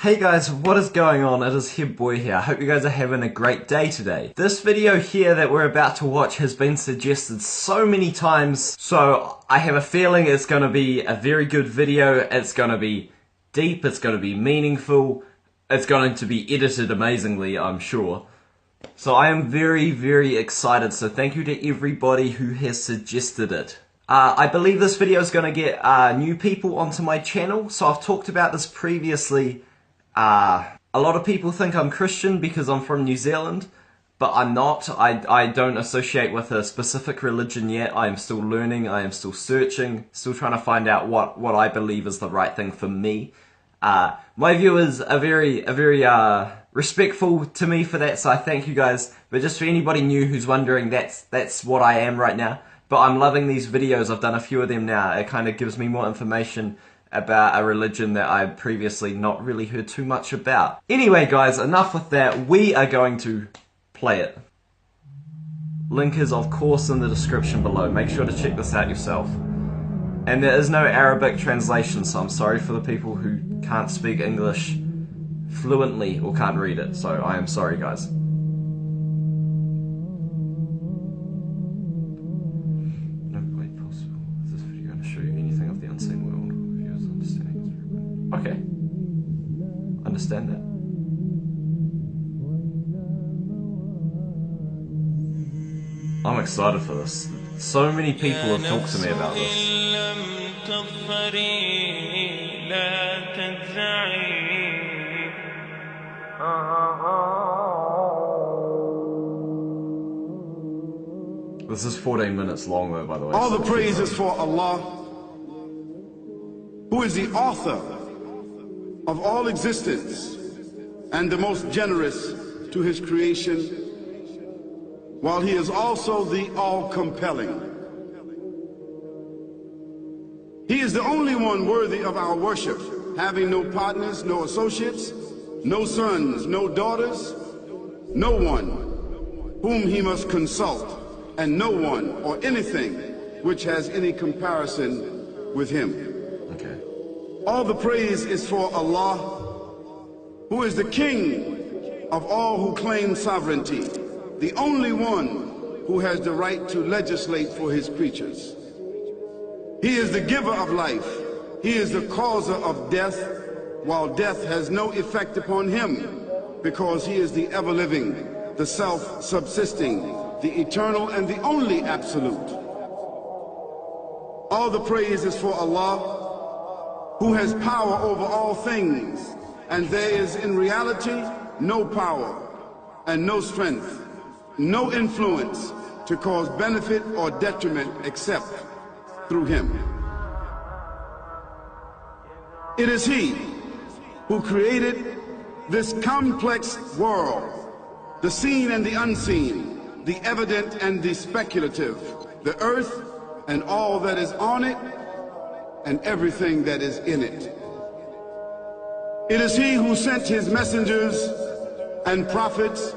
Hey guys, what is going on? It is Head Boy here. I hope you guys are having a great day today. This video here that we're about to watch has been suggested so many times, so I have a feeling it's going to be a very good video. It's going to be deep, it's going to be meaningful, it's going to be edited amazingly, I'm sure. So I am very, very excited, so thank you to everybody who has suggested it. I believe this video is going to get new people onto my channel, so I've talked about this previously. A lot of people think I'm Christian because I'm from New Zealand, but I'm not. I don't associate with a specific religion yet. I am still learning, I am still searching, still trying to find out what I believe is the right thing for me. My viewers are very respectful to me for that, so I thank you guys. But just for anybody new who's wondering, that's what I am right now. But I'm loving these videos. I've done a few of them now. It kind of gives me more information about a religion that I've previously not really heard too much about. Anyway guys, enough with that. We are going to play it. Link is of course in the description below. Make sure to check this out yourself. And there is no Arabic translation, so I'm sorry for the people who can't speak English fluently or can't read it. So I am sorry guys. Okay, understand that. I'm excited for this. So many people have talked to me about this. This is 14 minutes long though, by the way. All the praise is for Allah, who is the author of all existence and the most generous to his creation, while he is also the all-compelling. He is the only one worthy of our worship, having no partners, no associates, no sons, no daughters, no one whom he must consult, and no one or anything which has any comparison with him. All the praise is for Allah, who is the King of all who claim sovereignty, the only one who has the right to legislate for his creatures. He is the giver of life. He is the causer of death, while death has no effect upon him, because he is the ever-living, the self-subsisting, the eternal and the only absolute. All the praise is for Allah, who has power over all things, and there is in reality no power and no strength, no influence to cause benefit or detriment except through him. It is he who created this complex world, the seen and the unseen, the evident and the speculative, the earth and all that is on it, and everything that is in it. It is he who sent his messengers and prophets,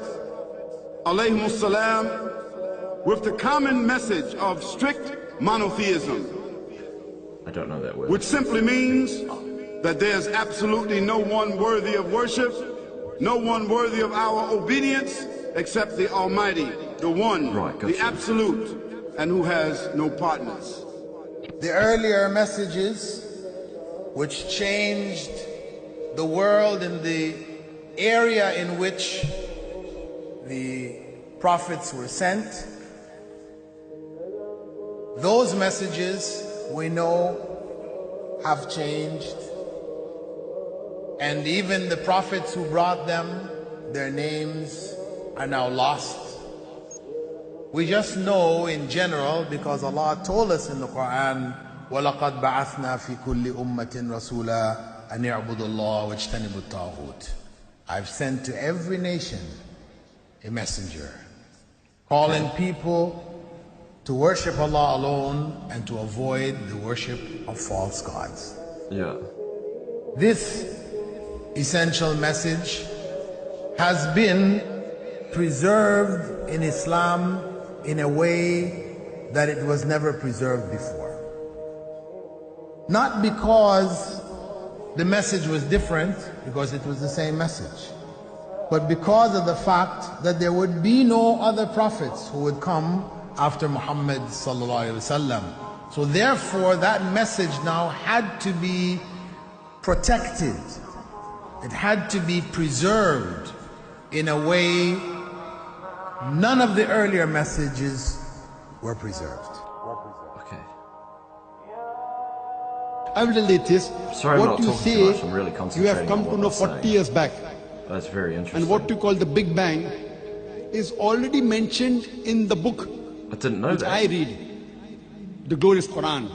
alayhimus salam, with the common message of strict monotheism. I don't know that word. Which simply means that there's absolutely no one worthy of worship, no one worthy of our obedience, except the Almighty, the One, the Absolute, and who has no partners. The earlier messages, which changed the world in the area in which the prophets were sent, those messages we know have changed, and even the prophets who brought them, their names are now lost. We just know in general because Allah told us in the Quran, وَلَقَدْ بَعَثْنَا فِي كُلِّ أُمَّةٍ رَسُولًا أَنْ يَعْبُدُوا اللَّهَ وَاجْتَنِبُوا الطَّاغُوتَ. I've sent to every nation a messenger, calling people to worship Allah alone and to avoid the worship of false gods. Yeah. This essential message has been preserved in Islam in a way that it was never preserved before. Not because the message was different because it was the same message. But because of the fact that there would be no other prophets who would come after Muhammad sallallahu alaihi wasallam. So therefore that message now had to be protected. It had to be preserved in a way none of the earlier messages were preserved. Okay. I will tell you this. Sorry, what I'm not you talking say, too much. I'm really you concentrating have come on to what know I'm 40 saying. years back. That's very interesting. And what you call the Big Bang is already mentioned in the book I didn't know which that. I read, the glorious Quran.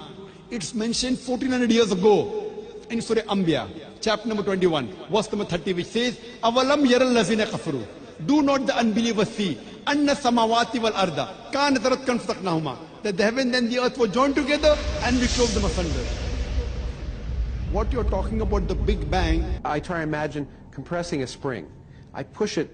It's mentioned 1400 years ago in Surah Anbiya, chapter number 21, verse number 30, which says, Avalam yaral lazina kafaru. Do not the unbelievers see, anna samawati wal arda, kanat ratkan fataqnahuma, that the heaven and the earth were joined together and we clove them asunder. What you're talking about, the Big Bang, I try to imagine compressing a spring. I push it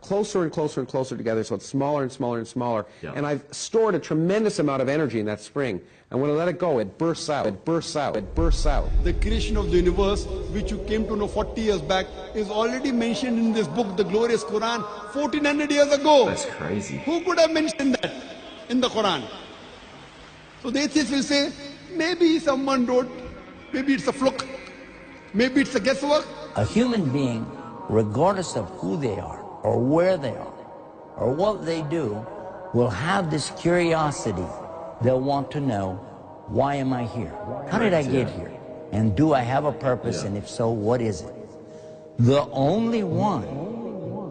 closer and closer and closer together so it's smaller and smaller and smaller. Yeah. And I've stored a tremendous amount of energy in that spring. And when I let it go, it bursts out, it bursts out, it bursts out. the creation of the universe, which you came to know 40 years back, is already mentioned in this book, the glorious Quran, 1400 years ago. That's crazy. Who could have mentioned that in the Quran? So the atheists will say, maybe someone wrote, maybe it's a fluke, maybe it's a guesswork. A human being, regardless of who they are, or where they are, or what they do, will have this curiosity. They'll want to know, why am I here? How did I get here? And do I have a purpose? And if so, what is it? The only one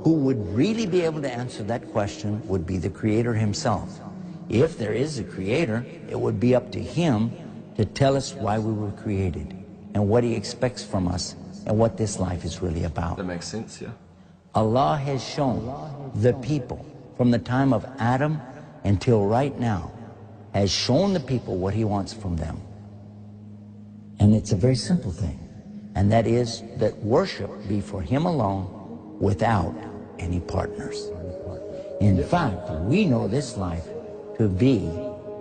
who would really be able to answer that question would be the Creator himself. If there is a Creator, it would be up to him to tell us why we were created and what he expects from us and what this life is really about. That makes sense, yeah. Allah has shown the people from the time of Adam until right now, has shown the people what he wants from them. And it's a very simple thing, and that is that worship be for him alone without any partners. In fact, we know this life to be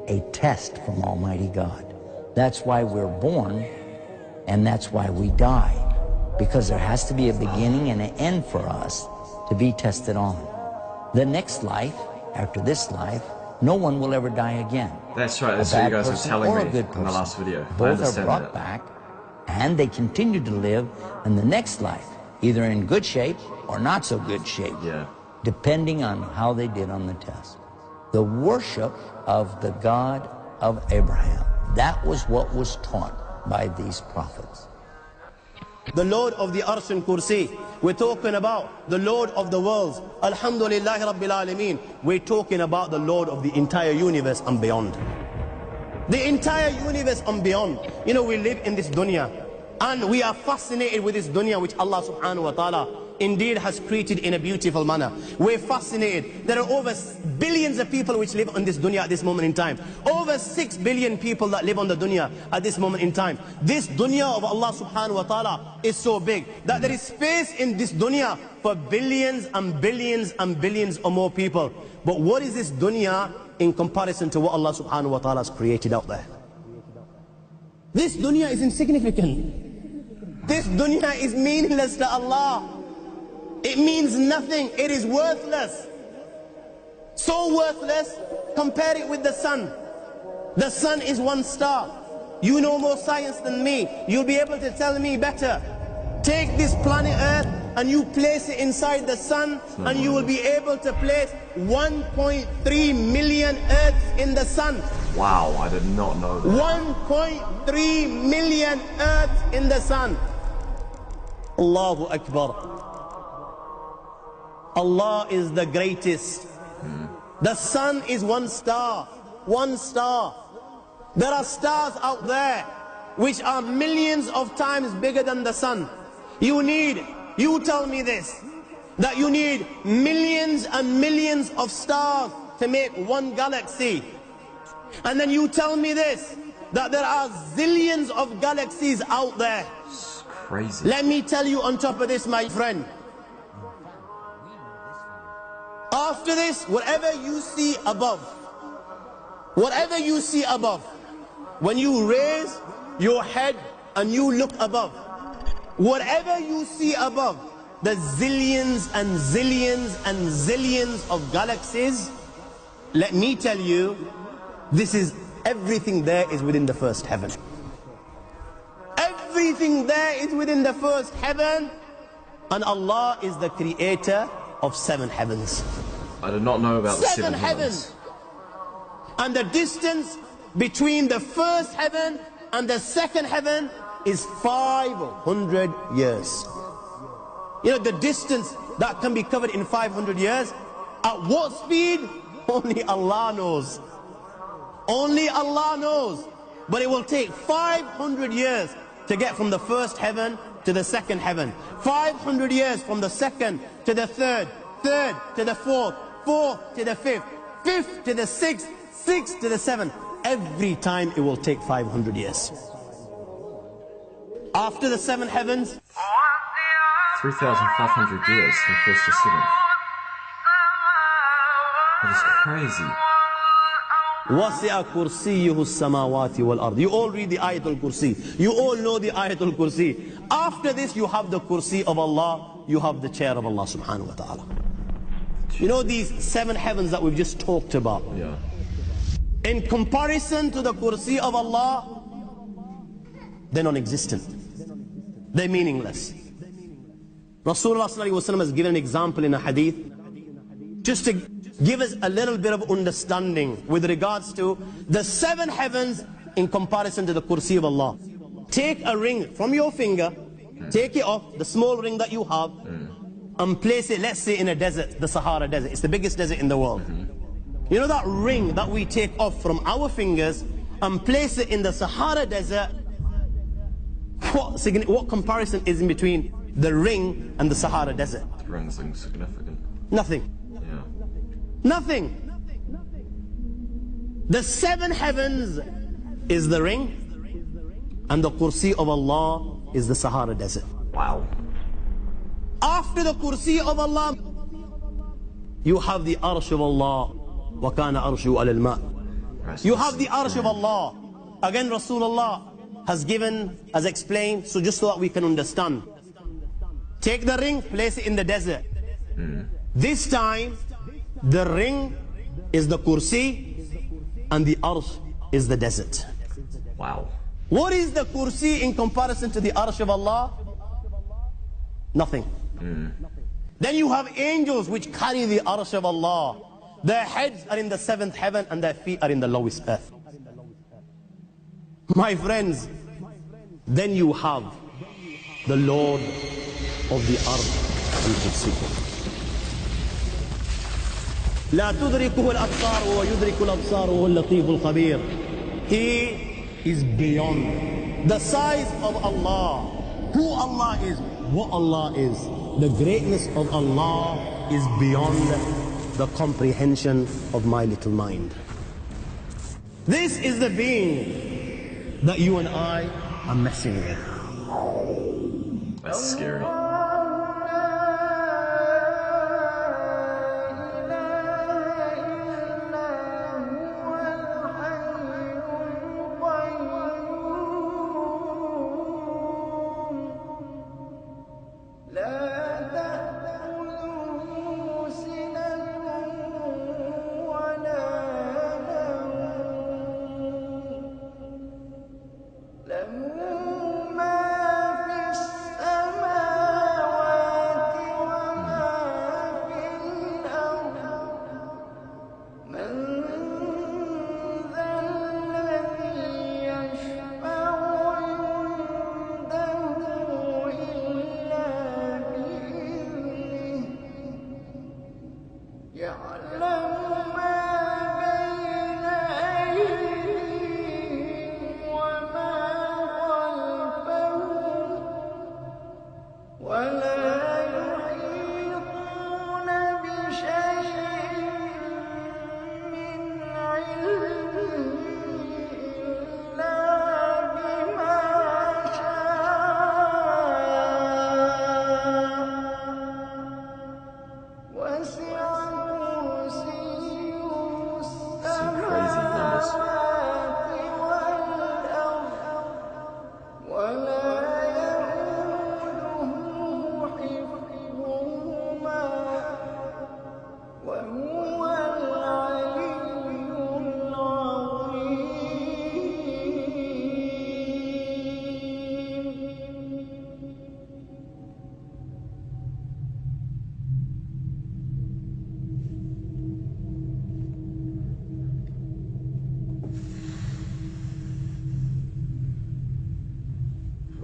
a test from Almighty God. That's why we're born, and that's why we die. Because there has to be a beginning and an end for us to be tested on. The next life, after this life, no one will ever die again. That's right, that's A what you bad guys were person telling or a me good in the person. last video. I Both are understand brought that. back, and they continue to live in the next life, either in good shape or not so good shape, Yeah. depending on how they did on the test. The worship of the God of Abraham, that was what was taught by these prophets. The Lord of the Arsh and Kursi. We're talking about the Lord of the worlds. Alhamdulillah Rabbil Alameen. We're talking about the Lord of the entire universe and beyond. The entire universe and beyond. You know, we live in this dunya, and we are fascinated with this dunya which Allah subhanahu wa ta'ala indeed has created in a beautiful manner. We're fascinated. There are over billions of people which live on this dunya at this moment in time. Over 6 billion people that live on the dunya at this moment in time. This dunya of Allah subhanahu wa ta'ala is so big that there is space in this dunya for billions and billions and billions or more people. But what is this dunya in comparison to what Allah subhanahu wa ta'ala has created out there? This dunya is insignificant. This dunya is meaningless to Allah. It means nothing. It is worthless. So worthless, compare it with the sun. The sun is one star. You know more science than me. You'll be able to tell me better. Take this planet Earth and you place it inside the sun, and you will be able to place 1.3 million Earths in the sun. Wow, I did not know that. 1.3 million Earths in the sun. Allahu Akbar. Allah is the greatest. The sun is one star. One star. There are stars out there which are millions of times bigger than the sun. You tell me this, that you need millions and millions of stars to make one galaxy. And then you tell me this, that there are zillions of galaxies out there. It's crazy. Let me tell you on top of this, my friend. After this, whatever you see above, when you raise your head and you look above, whatever you see above, the zillions and zillions and zillions of galaxies, let me tell you, this is everything there is within the first heaven. Everything there is within the first heaven, and Allah is the creator of 7 heavens. I did not know about the 7 heavens. And the distance between the first heaven and the second heaven is 500 years. You know, the distance that can be covered in 500 years, at what speed? Only Allah knows. Only Allah knows. But it will take 500 years to get from the first heaven to the second heaven. 500 years from the second to the third, third to the fourth, fourth to the fifth, fifth to the sixth, sixth to the seventh. Every time it will take 500 years. After the 7 heavens, 3,500 years from first to seventh. That is crazy. وَسِعَ كُرْسِيُّهُ السَّمَاوَاتِ وَالْأَرْضِ. You all read the Ayatul Kursi. You all know the Ayatul Kursi. After this you have the Kursi of Allah. You have the chair of Allah subhanahu wa ta'ala. You know these 7 heavens that we've just talked about? Yeah. In comparison to the Kursi of Allah, they're non-existent. They're meaningless. Rasulullah sallallahu alaihi wasallam has given an example in a hadith just to give us a little bit of understanding with regards to the 7 heavens in comparison to the Kursi of Allah. Take a ring from your finger, take it off, the small ring that you have, and place it, let's say, in a desert, the Sahara Desert. It's the biggest desert in the world. You know that ring that we take off from our fingers and place it in the Sahara Desert? What comparison is in between the ring and the Sahara Desert? The ring's insignificant. Nothing. Yeah. Nothing. The 7 heavens is the ring, and the Kursi of Allah is the Sahara Desert. Wow. After the Kursi of Allah, you have the Arsh of Allah. وَكَانَ أَرْشُهُ عَلَى الْمَاءِ. You have the Arsh of Allah. Again, Rasulullah has given, has explained, so just so that we can understand. Take the ring, place it in the desert. This time, the ring is the Kursi and the Arsh is the desert. Wow. What is the Kursi in comparison to the Arsh of Allah? Nothing. Then you have angels which carry the Arsh of Allah. Their heads are in the 7th heaven and their feet are in the lowest earth. My friends, then you have the Lord of the earth and Kursi. لا تدركه الأبصار وهو يدرك الأبصار وهو اللطيف الخبير. He is beyond the size of Allah, who Allah is, what Allah is. The greatness of Allah is beyond the comprehension of my little mind. This is the being that you and I are messing with. That's scary. ولا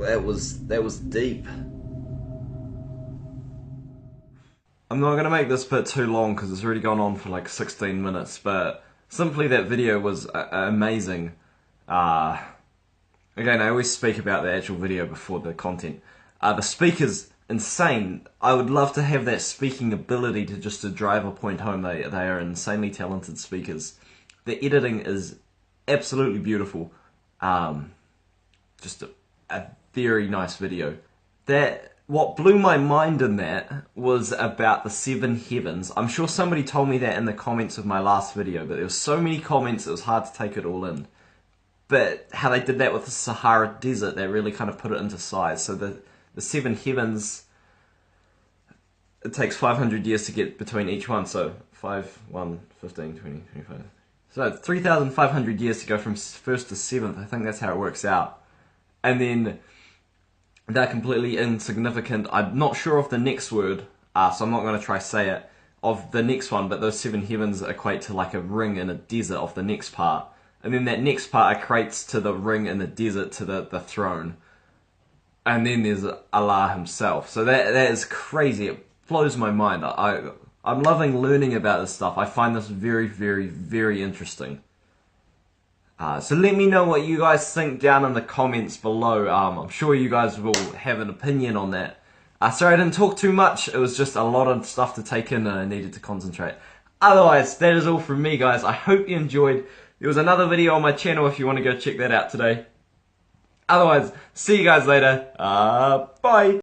that was deep. I'm not going to make this bit too long because it's already gone on for like 16 minutes, but simply that video was amazing. Again, I always speak about the actual video before the content. The speaker's insane. I would love to have that speaking ability to drive a point home. They are insanely talented speakers. The editing is absolutely beautiful. Just a very nice video. What blew my mind in that was about the 7 heavens. I'm sure somebody told me that in the comments of my last video, but there were so many comments it was hard to take it all in. But how they did that with the Sahara Desert, they really kind of put it into size. So the 7 heavens, it takes 500 years to get between each one. So 5, 1, 15, 20, 25. So 3,500 years to go from 1st to 7th. I think that's how it works out. And then they're completely insignificant. I'm not sure of the next word, so I'm not going to try say it, of the next one, but those 7 heavens equate to like a ring in a desert of the next part. And then that next part equates to the ring in the desert to the throne. And then there's Allah himself. So that is crazy. It blows my mind. I'm loving learning about this stuff. I find this very, very, very interesting. So let me know what you guys think down in the comments below. I'm sure you guys will have an opinion on that. Sorry I didn't talk too much. It was just a lot of stuff to take in and I needed to concentrate. Otherwise, that is all from me, guys. I hope you enjoyed. There was another video on my channel if you want to go check that out today. Otherwise, see you guys later. Bye.